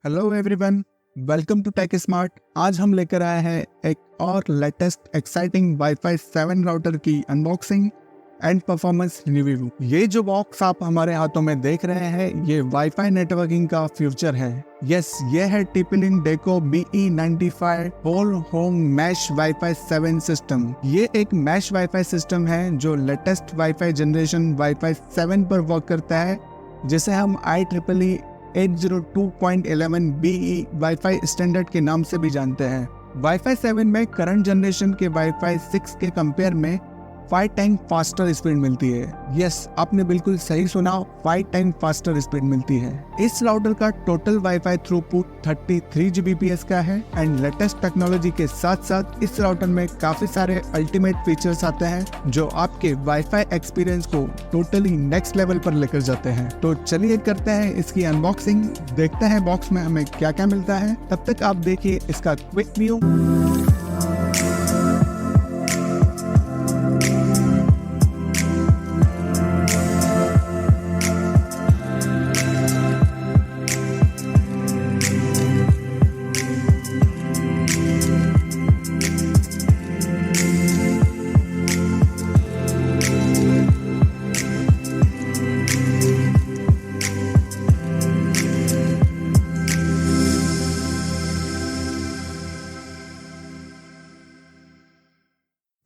Hello everyone, welcome to Tech Smart. आज हम लेकर आए हैं एक और लेटेस्ट एक्साइटिंग वाईफाई 7 राउटर की अनबॉक्सिंग एंड परफॉर्मेंस रिव्यू। ये जो बॉक्स आप हमारे हाथों में देख रहे हैं, ये वाईफाई नेटवर्किंग का फ्यूचर है। यस, ये है TP-Link Deco BE95 whole home mesh WiFi 7 system. ये एक मैश वाईफाई सिस्टम है जो लेटेस्ट वाईफाई जनरेशन वाईफाई 7 पर वर्क करता है, जिसे हम IEEE 802.11 BE वाईफाई स्टैंडर्ड के नाम से भी जानते हैं। वाईफाई 7 में करंट जनरेशन के वाईफाई 6 के कंपेयर में 5 टाइम फास्टर स्पीड मिलती है। यस, आपने बिल्कुल सही सुना, 5 टाइम फास्टर स्पीड मिलती है। इस राउटर का टोटल वाईफाई थ्रूपुट 33 Gbps का है एंड लेटेस्ट टेक्नोलॉजी के साथ साथ इस राउटर में काफी सारे अल्टीमेट फीचर्स आते हैं जो आपके वाईफाई एक्सपीरियंस को टोटली नेक्स्ट लेवल पर लेकर जाते हैं। तो चलिए करते हैं इसकी अनबॉक्सिंग, देखते हैं बॉक्स में हमें क्या क्या मिलता है। तब तक आप देखिए इसका quick view.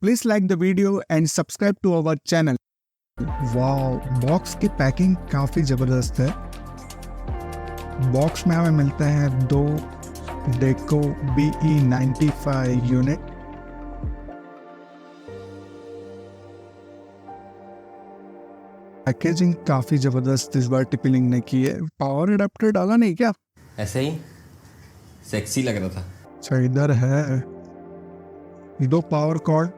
Please like the video and subscribe to our channel. Wow, box की पैकिंग काफ़ी ज़बरदस्त है। बॉक्स में हमें मिलते हैं 2 डेको BE95 यूनिट। पैकेजिंग काफ़ी ज़बरदस्त इस बार TP-Link ने की है। पावर एडाप्टर डाला नहीं क्या? ऐसे ही सेक्सी लग रहा था। अच्छा, इधर है 2 पावर कॉर्ड,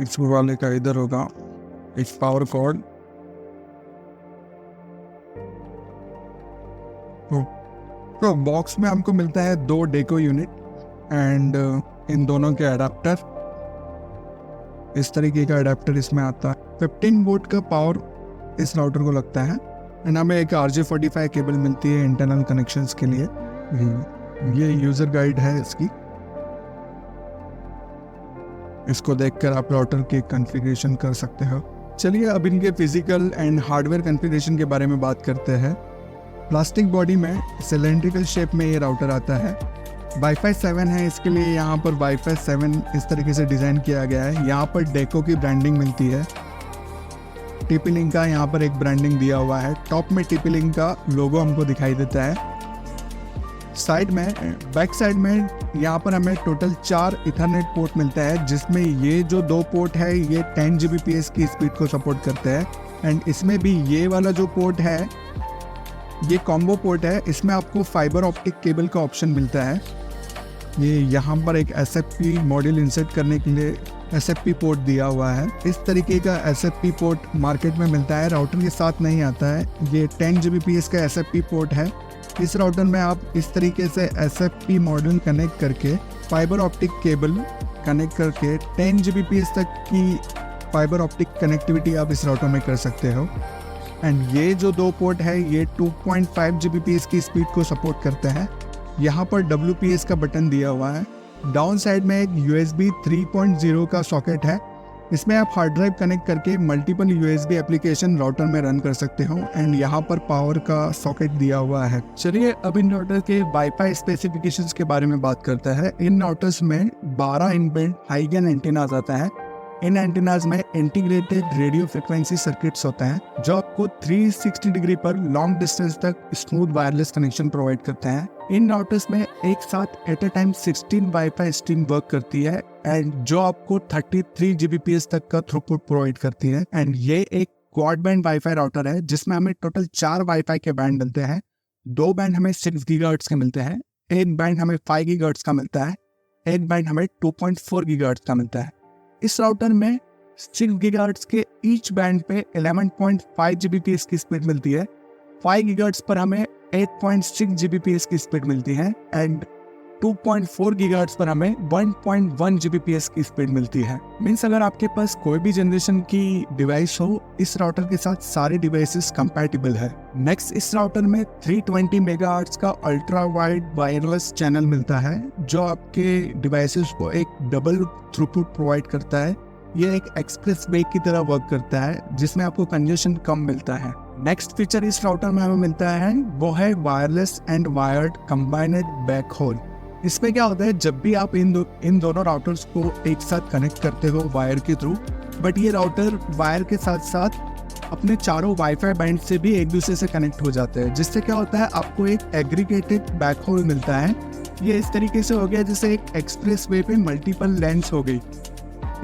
इस वाले का इधर होगा एक पावर कॉर्ड। तो बॉक्स में हमको मिलता है 2 डेको यूनिट एंड इन दोनों के अडाप्टर। इस तरीके का अडाप्टर इसमें आता है। 15 वोल्ट का पावर इस राउटर को लगता है एंड हमें एक RJ45 केबल मिलती है इंटरनल कनेक्शंस के लिए। ये यूजर गाइड है इसकी, इसको देखकर आप राउटर के कॉन्फ़िगरेशन कर सकते हो। चलिए अब इनके फिजिकल एंड हार्डवेयर कॉन्फ़िगरेशन के बारे में बात करते हैं। प्लास्टिक बॉडी में सिलेंड्रिकल शेप में ये राउटर आता है। वाईफाई 7 है, इसके लिए यहाँ पर वाईफाई 7 इस तरीके से डिज़ाइन किया गया है। यहाँ पर डेको की ब्रांडिंग मिलती है। TP-Link का यहाँ पर एक ब्रांडिंग दिया हुआ है। टॉप में TP-Link का लोगो हमको दिखाई देता है। साइड में, बैक साइड में यहाँ पर हमें टोटल 4 इथरनेट पोर्ट मिलता है, जिसमें ये जो 2 पोर्ट है ये 10 Gbps की स्पीड को सपोर्ट करते हैं एंड इसमें भी ये वाला जो पोर्ट है ये कॉम्बो पोर्ट है। इसमें आपको फाइबर ऑप्टिक केबल का ऑप्शन मिलता है। ये यहाँ पर एक SFP मॉड्यूल इंसर्ट करने के लिए SFP पोर्ट दिया हुआ है। इस तरीके का SFP पोर्ट मार्केट में मिलता है, राउटर के साथ नहीं आता है। ये 10 Gbps का SFP पोर्ट है। इस राउटर में आप इस तरीके से SFP मॉड्यूल कनेक्ट करके फाइबर ऑप्टिक केबल कनेक्ट करके 10 Gbps तक की फाइबर ऑप्टिक कनेक्टिविटी आप इस राउटर में कर सकते हो। एंड ये जो 2 पोर्ट है ये 2.5 Gbps की स्पीड को सपोर्ट करते हैं। यहाँ पर WPS का बटन दिया हुआ है। डाउन साइड में एक USB 3.0 का सॉकेट है। इसमें आप हार्ड ड्राइव कनेक्ट करके मल्टीपल USB एप्लीकेशन राउटर में रन कर सकते हो एंड यहाँ पर पावर का सॉकेट दिया हुआ है। चलिए अब इन राउटर के वाईफाई स्पेसिफिकेशंस के बारे में बात करते हैं। इन राउटर्स में 12 इनबिल्ट हाई गेन एंटीनाज आता है। इन एंटीनाज में इंटीग्रेटेड रेडियो फ्रिक्वेंसी सर्किट्स होते हैं जो आपको 360 डिग्री पर लॉन्ग डिस्टेंस तक स्मूथ वायरलेस कनेक्शन प्रोवाइड करते हैं। इन राउटर्स में एक साथ at a time 16 wifi stream work करती है एंड जो आपको 33 Gbps तक का थ्रूपुट प्रोवाइड करती है। एंड ये एक क्वाड बैंड वाईफाई राउटर है जिसमें हमें टोटल 4 वाईफाई के बैंड मिलते हैं। 2 बैंड हमें 6 GHz के मिलते हैं, एक बैंड हमें 5 GHz का मिलता है, एक बैंड हमें 2.4 GHz का मिलता है। इस राउटर में 6 GHz के ईच बैंड पे 11.5 Gbps की स्पीड मिलती है। 5 GHz पर हमें 8.6 Gbps की स्पीड मिलती है एंड 2.4 गीगाहर्ट्ज पर हमें 1.1 Gbps की स्पीड मिलती है। मीन्स अगर आपके पास कोई भी जनरेशन की डिवाइस हो, इस राउटर के साथ सारे डिवाइसेस कंपैटिबल है। नेक्स्ट, इस राउटर में 320 मेगाहर्ट्ज का अल्ट्रा वाइड वायरलेस चैनल मिलता है, जो आपके डिवाइसेस को एक डबल थ्रूपुट प्रोवाइड करता है। ये एक एक्सप्रेस वे की तरह वर्क करता है, जिसमें आपको कंजेशन कम मिलता है। नेक्स्ट फीचर इस राउटर में हमें मिलता है वो है वायरलेस एंड वायर्ड कंबाइनेड बैकहोल। इसमें क्या होता है, जब भी आप इन दोनों राउटर्स को एक साथ कनेक्ट करते हो वायर के थ्रू, बट ये राउटर वायर के साथ साथ अपने चारों वाईफाई बैंड से भी एक दूसरे से कनेक्ट हो जाते हैं, जिससे क्या होता है आपको एक एग्रीगेटेड बैकहोल मिलता है। ये इस तरीके से हो गया जैसे एक एक्सप्रेस वे पे मल्टीपल लेंस हो गई।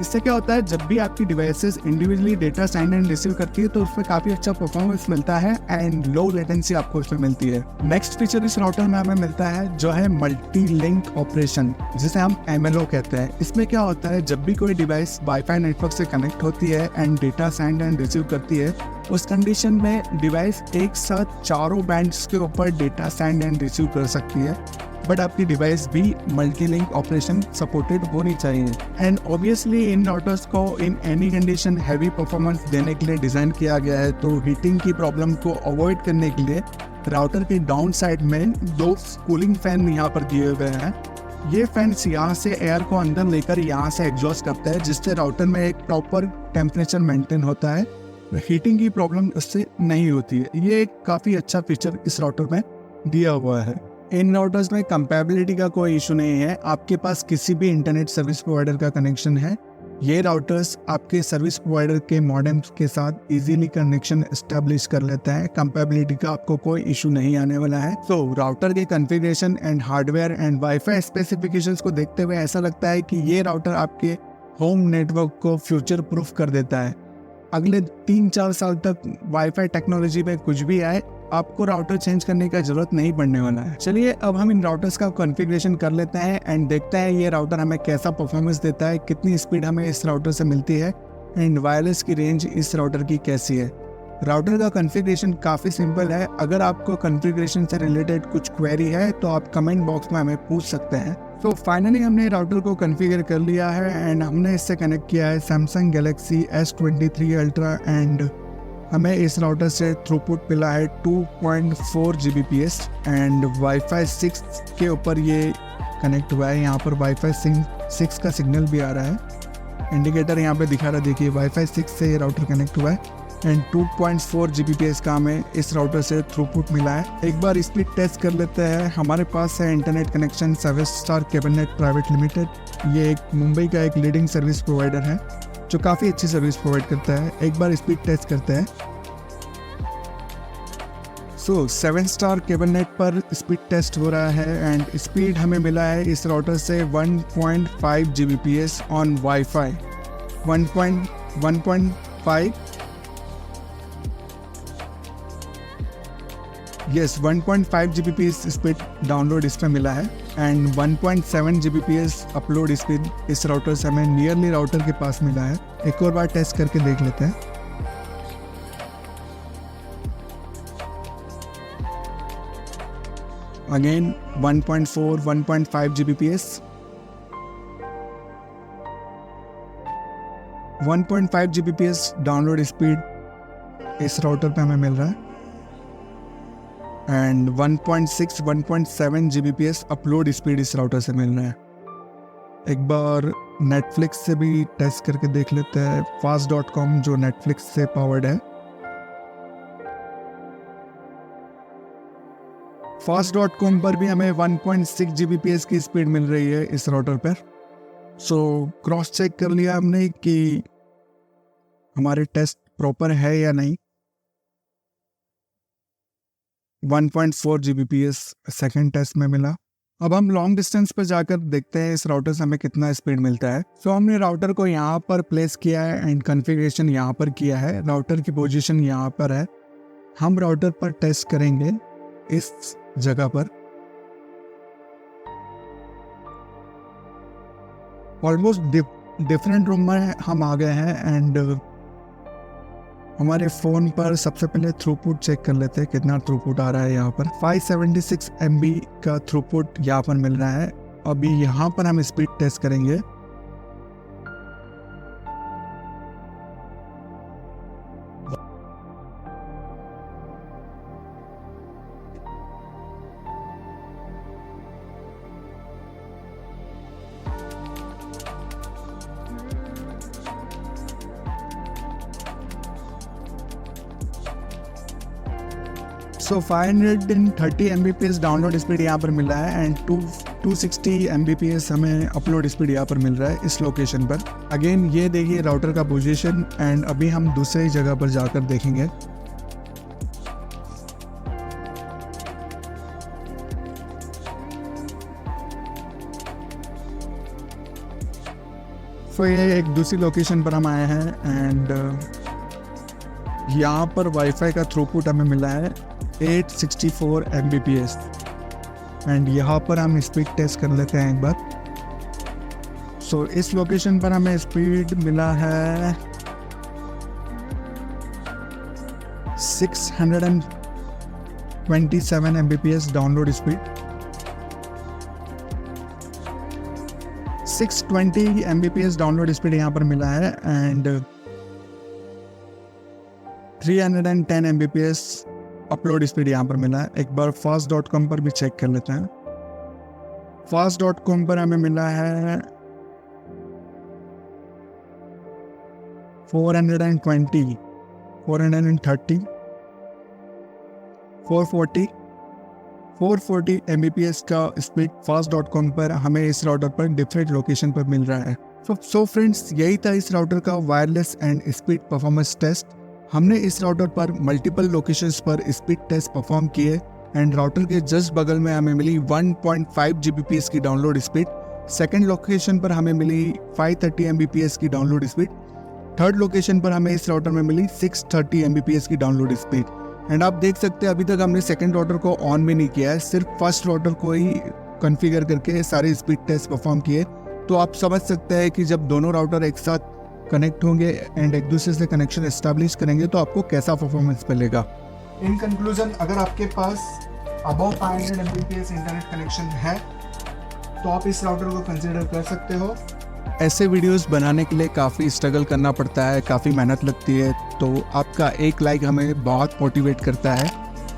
इससे क्या होता है, जब भी आपकी devices individually data send and receive करती है तो उसमें काफ़ी अच्छा परफॉर्मेंस मिलता है एंड लो लेटेंसी आपको उसमें मिलती है। नेक्स्ट फीचर इस राउटर में हमें मिलता है जो है मल्टी लिंक ऑपरेशन, जिसे हम MLO कहते हैं। इसमें क्या होता है, जब भी कोई डिवाइस वाईफाई नेटवर्क से कनेक्ट होती है and data send and receive करती है, उस कंडीशन में डिवाइस एक साथ चारों बैंड्स के ऊपर डेटा सेंड एंड रिसीव कर सकती है, बट आपकी डिवाइस भी मल्टी लिंक ऑपरेशन सपोर्टेड होनी चाहिए। एंड ऑब्वियसली इन राउटर्स को in any condition heavy performance देने के लिए डिज़ाइन किया गया है। तो हीटिंग की प्रॉब्लम को अवॉइड करने के लिए राउटर के डाउन साइड में 2 कूलिंग फैन यहाँ पर दिए हुए हैं। ये फैंस यहाँ से एयर को अंदर लेकर यहाँ से एग्जॉस्ट करता है, जिससे राउटर में एक प्रॉपर टेम्परेचर मेंटेन होता है। हीटिंग की प्रॉब्लम उससे नहीं होती है। ये एक काफ़ी अच्छा फीचर इस राउटर में दिया हुआ है। इन राउटर्स में कंपैबिलिटी का कोई इशू नहीं है। आपके पास किसी भी इंटरनेट सर्विस प्रोवाइडर का कनेक्शन है, ये राउटर्स आपके सर्विस प्रोवाइडर के मॉडेम के साथ इजीली कनेक्शन एस्टेब्लिश कर लेता है। कंपैबिलिटी का आपको कोई इशू नहीं आने वाला है। तो राउटर के configuration and hardware and wifi specifications को देखते हुए ऐसा लगता है कि ये राउटर आपके होम नेटवर्क को फ्यूचर प्रूफ कर देता है। अगले 3-4 साल तक वाईफाई टेक्नोलॉजी में कुछ भी आए, आपको राउटर चेंज करने का जरूरत नहीं पड़ने वाला है। चलिए अब हम इन राउटर्स का कॉन्फ़िगरेशन कर लेते हैं एंड देखते हैं ये राउटर हमें कैसा परफॉर्मेंस देता है, कितनी स्पीड हमें इस राउटर से मिलती है एंड वायरलेस की रेंज इस राउटर की कैसी है। राउटर का कॉन्फ़िगरेशन काफ़ी सिंपल है। अगर आपको कॉन्फ़िगरेशन से रिलेटेड कुछ क्वेरी है तो आप कमेंट बॉक्स में हमें पूछ सकते हैं। तो फाइनली हमने राउटर को कॉन्फ़िगर कर लिया है एंड हमने इससे कनेक्ट किया है Samsung Galaxy S23 ultra and हमें इस राउटर से थ्रूपुट मिला है 2.4 Gbps एंड वाईफाई 6 के ऊपर ये कनेक्ट हुआ है। यहाँ पर वाईफाई 6 का सिग्नल भी आ रहा है, इंडिकेटर यहाँ पे दिखा रहा है। देखिए वाईफाई 6 से ये राउटर कनेक्ट हुआ है एंड 2.4 Gbps का हमें इस राउटर से थ्रूपुट मिला है। एक बार स्पीड टेस्ट कर लेते हैं। हमारे पास है internet connection service Star Cablenet private limited. ये एक मुंबई का एक लीडिंग सर्विस प्रोवाइडर है जो काफ़ी अच्छी सर्विस प्रोवाइड करता है। एक बार स्पीड टेस्ट करते हैं। 7 स्टार केबलनेट पर स्पीड टेस्ट हो रहा है एंड स्पीड हमें मिला है इस राउटर से 1.5 Gbps on wifi. 1.5 Gbps speed download इसमें मिला है एंड 1.7 Gbps अपलोड स्पीड इस राउटर से हमें नियरली राउटर के पास मिला है। एक और बार टेस्ट करके देख लेते हैं। Again 1.5 Gbps, 1.5 Gbps download speed इस राउटर पे हमें मिल रहा है एंड 1.7 Gbps अपलोड स्पीड इस राउटर से मिल रहा है। एक बार नेटफ्लिक्स से भी टेस्ट करके देख लेते हैं। fast.com जो नेटफ्लिक्स से पावर्ड है, fast.com पर भी हमें 1.6 Gbps की स्पीड मिल रही है इस राउटर पर। क्रॉस चेक कर लिया हमने कि हमारे टेस्ट प्रॉपर है या नहीं। 1.4 Gbps सेकंड टेस्ट में मिला। अब हम लॉन्ग डिस्टेंस पर जाकर देखते हैं इस राउटर से हमें कितना स्पीड मिलता है। हमने राउटर को यहाँ पर प्लेस किया है एंड कॉन्फ़िगरेशन यहाँ पर किया है। राउटर की पोजीशन यहाँ पर है। हम राउटर पर टेस्ट करेंगे इस जगह पर। ऑलमोस्ट डिफरेंट रूम में हम आ गए हैं एंड हमारे फ़ोन पर सबसे पहले थ्रूपुट चेक कर लेते हैं कितना थ्रूपुट आ रहा है। यहाँ पर 576 MB का थ्रूपुट यहाँ पर मिल रहा है अभी यहाँ पर हम स्पीड टेस्ट करेंगे। सो 530 Mbps डाउनलोड स्पीड यहाँ पर मिला है एंड 260 Mbps हमें अपलोड स्पीड यहाँ पर मिल रहा है इस लोकेशन पर। अगेन ये देखिए राउटर का पोजीशन एंड अभी हम दूसरी जगह पर जाकर देखेंगे। तो ये एक दूसरी लोकेशन पर हम आए हैं एंड यहाँ पर वाईफाई का थ्रूपुट हमें मिला है 864 Mbps एंड यहाँ पर हम स्पीड टेस्ट कर लेते हैं एक बार। सो इस लोकेशन पर हमें स्पीड मिला है 627 Mbps download speed, 620 Mbps download speed यहाँ पर मिला है एंड 310 Mbps अपलोड स्पीड यहाँ पर मिला है। एक बार fast.com पर भी चेक कर लेते हैं। fast.com पर हमें मिला है 420, 430, 440 Mbps का स्पीड fast.com पर हमें इस राउटर पर डिफरेंट लोकेशन पर मिल रहा है। सो फ्रेंड्स, यही था इस राउटर का wireless and speed performance test. हमने इस राउटर पर मल्टीपल लोकेशंस पर स्पीड टेस्ट परफॉर्म किए एंड राउटर के जस्ट बगल में हमें मिली 1.5 Gbps की डाउनलोड स्पीड। सेकंड लोकेशन पर हमें मिली 530 Mbps की डाउनलोड स्पीड। थर्ड लोकेशन पर हमें इस राउटर में मिली 630 Mbps की डाउनलोड स्पीड। एंड आप देख सकते हैं अभी तक हमने सेकंड राउटर को ऑन भी नहीं किया है, सिर्फ फर्स्ट राउटर को ही कॉन्फ़िगर करके सारे स्पीड टेस्ट परफॉर्म किए। तो आप समझ सकते हैं कि जब दोनों राउटर एक साथ कनेक्ट होंगे एंड एक दूसरे से कनेक्शन एस्टैब्लिश करेंगे तो आपको कैसा परफॉर्मेंस मिलेगा। इन कंक्लूजन, अगर आपके पास अबव 500 Mbps इंटरनेट कनेक्शन है तो आप इस राउटर को कंसीडर कर सकते हो। ऐसे वीडियोस बनाने के लिए काफ़ी स्ट्रगल करना पड़ता है, काफ़ी मेहनत लगती है, तो आपका एक लाइक हमें बहुत मोटिवेट करता है।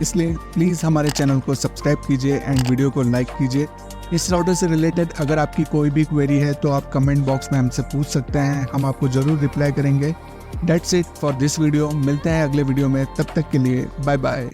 इसलिए प्लीज़ हमारे चैनल को सब्सक्राइब कीजिए एंड वीडियो को लाइक कीजिए। इस राउटर से रिलेटेड अगर आपकी कोई भी क्वेरी है तो आप कमेंट बॉक्स में हमसे पूछ सकते हैं, हम आपको ज़रूर रिप्लाई करेंगे। That's it for this video. मिलते हैं अगले वीडियो में, तब तक के लिए बाय बाय।